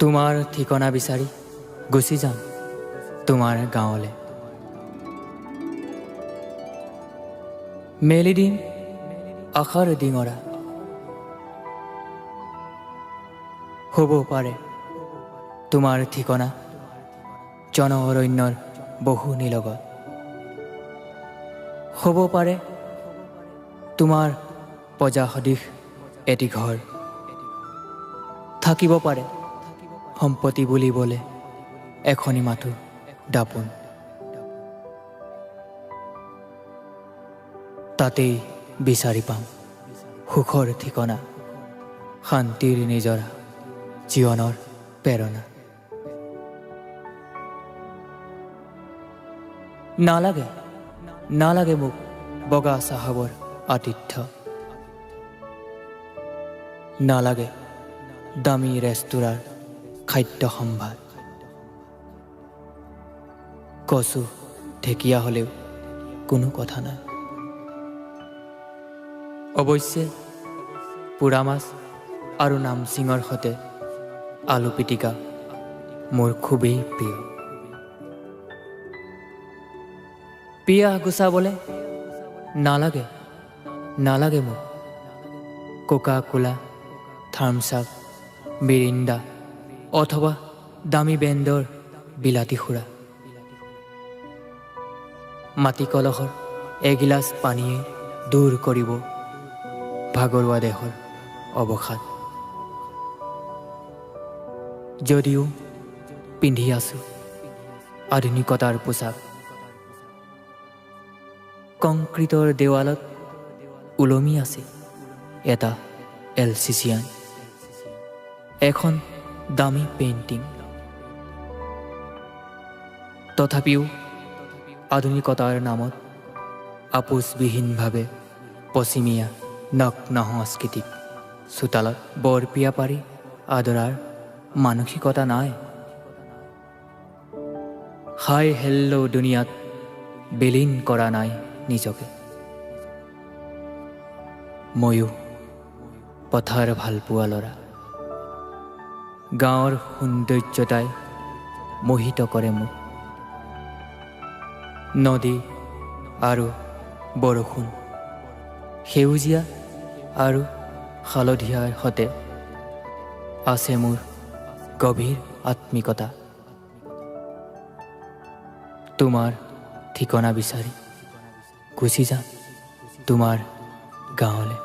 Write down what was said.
তোমাৰ ঠিকনা বিচাৰি গুচি যাম তোমাৰ গাঁৱলে। মেলি দিম আশাৰ ডিঙৰা, হ'ব পাৰে তোমাৰ ঠিকনা জন অৰণ্যৰ বহু নিলগত। হ'ব পাৰে তোমাৰ প্ৰজা সদৃশ এটি ঘৰ, থাকিব পাৰে সম্পত্তি বুলিবলে এখনি মাথো দাপোন। তাতেই বিচাৰি পাম সুখৰ ঠিকনা, শান্তিৰ নিজৰা, জীৱনৰ প্ৰেৰণা। নালাগে নালাগে মোক বগা চাহাবৰ আতিথ্য, নালাগে দামী ৰেস্তোৰাঁৰ খাদ্য সম্ভাৰ। কচু ঢেকীয়া হ'লেও কোনো কথা নাই, অৱশ্যে পোৰা মাছ আৰু নামচিঙৰ সতে আলু পিটিকা মোৰ খুবেই প্ৰিয়। পিয়াহ গুচাবলে নালাগে নালাগে মোক কোকা কোলা, থাম্ছ আপ, মিৰিণ্ডা অথবা দামী ব্ৰেণ্ডৰ বিলাতী সুৰা। মাটি কলহৰ এগিলাচ পানীয়ে দূৰ কৰিব ভাগৰুৱা দেহৰ অৱসাদ। যদিও পিন্ধি আছো আধুনিকতাৰ পোচাক, কংক্ৰিটৰ দেৱালত ওলমি আছে এটা এলচিচিয়ান, এখন দামী পেইণ্টিং। তথাপিও আধুনিকতাৰ নামত আপোচবিহীনভাৱে পশ্চিমীয়া নগ্ন সংস্কৃতিক চোতালত বৰপিয়া পাৰি আদৰাৰ মানসিকতা নাই। হাই হেল্ল দুনিয়াত বিলীন কৰা নাই নিজকে। ময়ো পথাৰ ভালপোৱা ল'ৰা, গাঁৱৰ সৌন্দৰ্যতাই মোহিত কৰে মোক। নদী আৰু বৰষুণ, সেউজীয়া আৰু হালধীয়াৰ সতে আছে মোৰ গভীৰ আত্মিকতা। তোমাৰ ঠিকনা বিচাৰি গুচি যাম তোমাৰ গাঁৱলে।